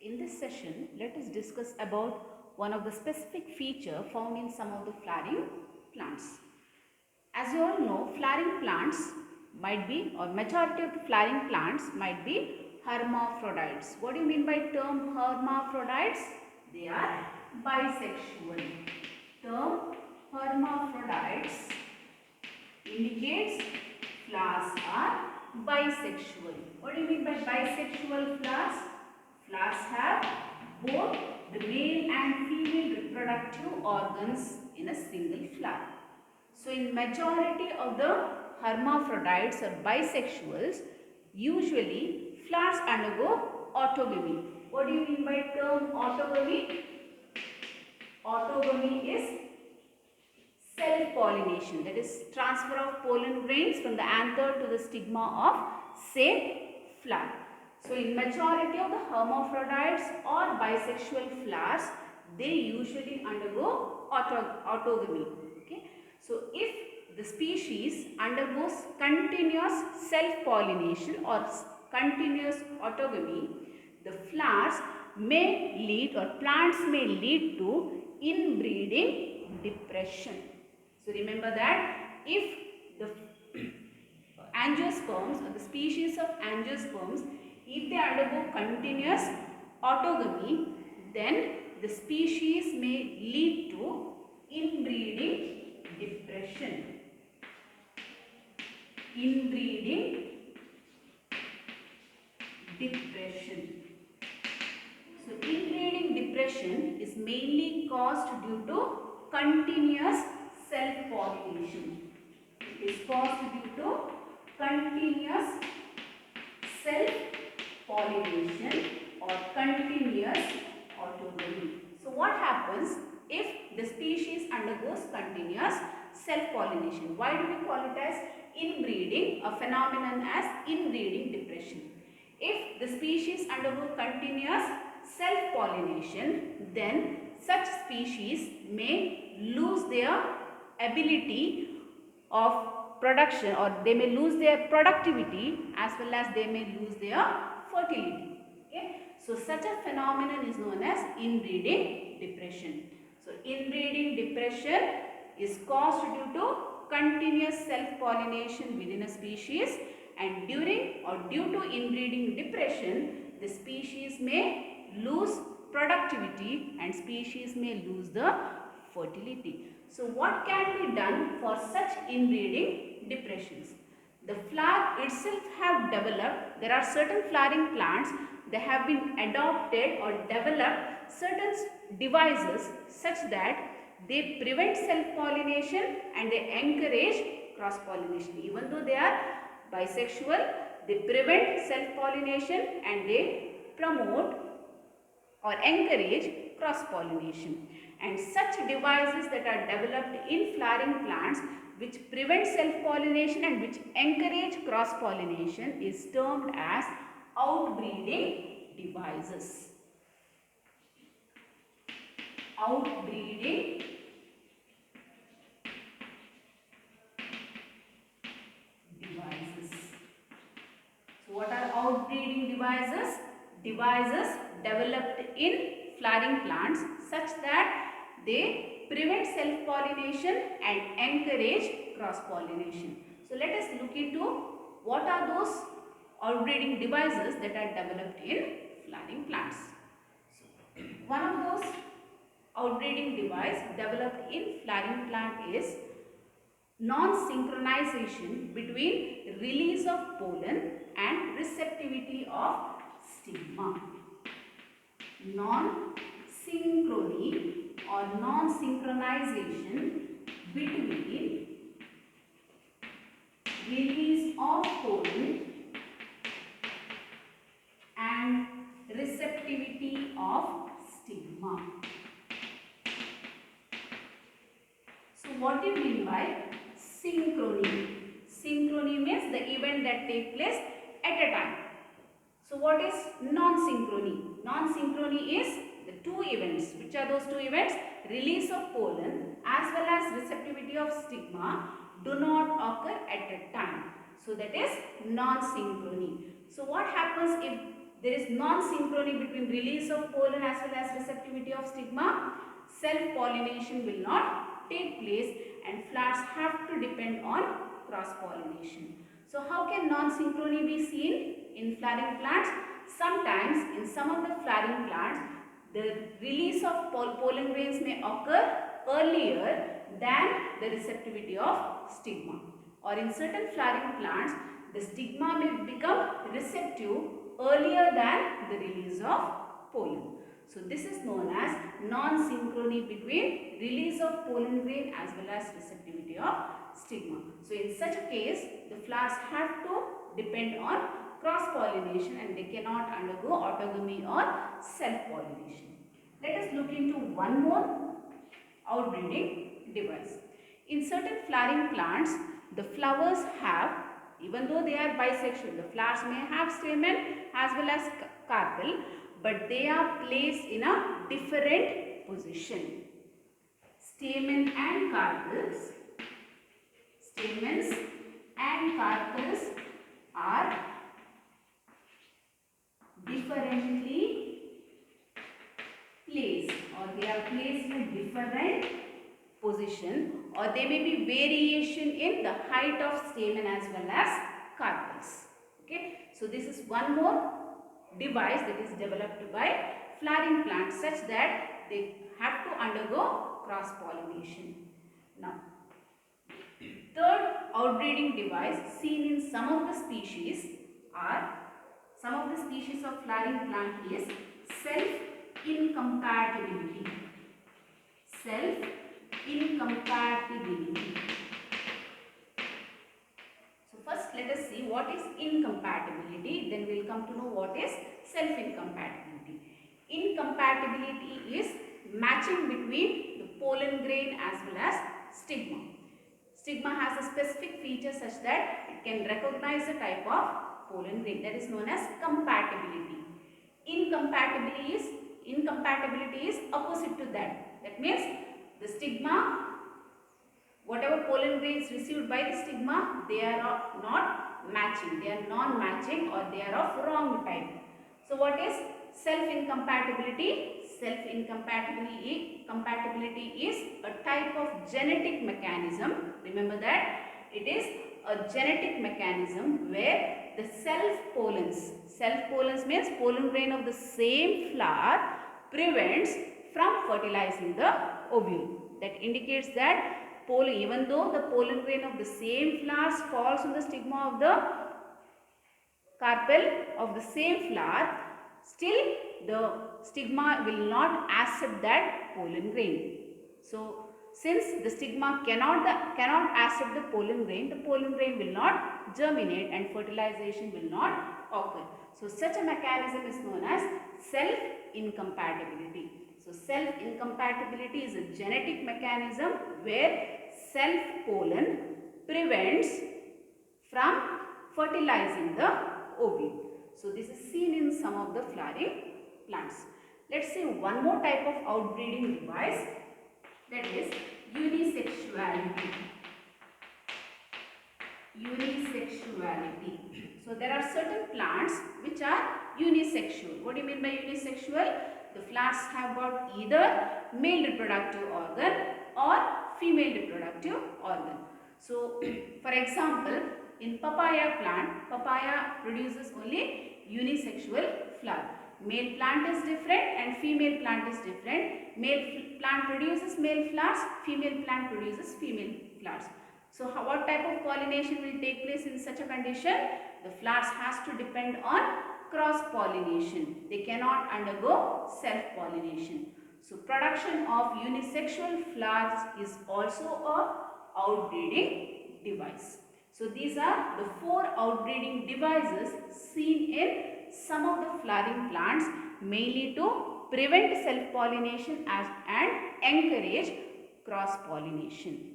In this session, let us discuss about one of the specific feature found in some of the flowering plants. As you all know, flowering plants might be, or majority of the flowering plants might be hermaphrodites. What do you mean by term hermaphrodites? They are bisexual. Term hermaphrodites indicates flowers are bisexual. What do you mean by bisexual flowers? Flowers have both the male and female reproductive organs in a single flower. So in majority of the hermaphrodites or bisexuals, usually flowers undergo autogamy. What do you mean by term autogamy? Autogamy is self-pollination, that is transfer of pollen grains from the anther to the stigma of same flower. So in majority of the hermaphrodites or bisexual flowers, they usually undergo autogamy. Okay? So if the species undergoes continuous self-pollination or continuous autogamy, the flowers may lead or plants may lead to inbreeding depression. So remember that if the angiosperms or the species of angiosperms, if they undergo continuous autogamy, then the species may lead to inbreeding depression. Inbreeding depression. So inbreeding depression is mainly caused due to continuous self-pollination. It is caused due to continuous self-pollination or continuous autogamy. So what happens if the species undergoes continuous self-pollination? Why do we call it as inbreeding, a phenomenon as inbreeding depression? If the species undergo continuous self-pollination, then such species may lose their ability of production, or they may lose their productivity as well as they may lose their fertility. Okay? So such a phenomenon is known as inbreeding depression. So inbreeding depression is caused due to continuous self-pollination within a species, and during or due to inbreeding depression, the species may lose productivity and species may lose the fertility. So what can be done for such inbreeding depressions? The flower itself have developed, there are certain flowering plants, they have been adopted or developed certain devices such that they prevent self-pollination and they encourage cross-pollination. Even though they are bisexual, they prevent self-pollination and they promote or encourage cross-pollination. And such devices that are developed in flowering plants which prevent self-pollination and which encourage cross-pollination is termed as outbreeding devices. Outbreeding devices. So what are outbreeding devices? Devices developed in flowering plants such that they prevent self-pollination and encourage cross-pollination. So let us look into what are those outbreeding devices that are developed in flowering plants. So, one of those outbreeding device developed in flowering plant is non-synchronization between release of pollen and receptivity of stigma. Non-synchrony or non-synchronization between release of pollen and receptivity of stigma. So what do you mean by synchrony? Synchrony means the event that takes place at a time. So what is non-synchrony? Non-synchrony is the two events. Which are those two events? Release of pollen as well as receptivity of stigma do not occur at a time. So that is non-synchrony. So what happens if there is non-synchrony between release of pollen as well as receptivity of stigma, self-pollination will not take place and flowers have to depend on cross-pollination. So how can non-synchrony be seen in flowering plants? Sometimes in some of the flowering plants, the release of pollen grains may occur earlier than the receptivity of stigma. Or in certain flowering plants, the stigma may become receptive earlier than the release of pollen. So this is known as non-synchrony between release of pollen grain as well as receptivity of stigma. So in such a case, the flowers have to depend on cross-pollination and they cannot undergo autogamy or self-pollination. Let us look into one more outbreeding device. In certain flowering plants, the flowers have, even though they are bisexual, the flowers may have stamen as well as carpel, but they are placed in a different position. Stamens and carpels are differently placed, or they are placed in a different position, or there may be variation in the height of stamen as well as carpels. Okay, so this is one more device that is developed by flowering plants such that they have to undergo cross pollination. Now, third outbreeding device seen in some of the species of flowering plant is self-incompatibility. Self-incompatibility. So first let us see what is incompatibility, then we will come to know what is self-incompatibility. Incompatibility is matching between the pollen grain as well as stigma. Stigma has a specific feature such that it can recognize the type of pollen grain, that is known as compatibility. Incompatibility is opposite to that. That means the stigma, whatever pollen grains received by the stigma, they are not matching, they are non-matching, or they are of wrong type. So what is self-incompatibility? Self-incompatibility is a type of genetic mechanism. Remember that it is a genetic mechanism where the self pollens means pollen grain of the same flower prevents from fertilizing the ovule. That indicates that even though the pollen grain of the same flowers falls on the stigma of the carpel of the same flower, still the stigma will not accept that pollen grain. So since the stigma cannot accept the pollen grain will not germinate and fertilization will not occur. So such a mechanism is known as self-incompatibility. So self-incompatibility is a genetic mechanism where self-pollen prevents from fertilizing the ovule. So this is seen in some of the flowering plants. Let's see one more type of outbreeding device, that is unisexuality. So there are certain plants which are unisexual. What do you mean by unisexual? The flowers have got either male reproductive organ or female reproductive organ. So for example, in papaya plant, papaya produces only unisexual flower. Male plant is different and female plant is different. Male plant produces male flowers, female plant produces female flowers. So what type of pollination will take place in such a condition? The flowers has to depend on cross-pollination. They cannot undergo self-pollination. So production of unisexual flowers is also a outbreeding device. So these are the 4 outbreeding devices seen in some of the flowering plants, mainly to prevent self-pollination and encourage cross-pollination.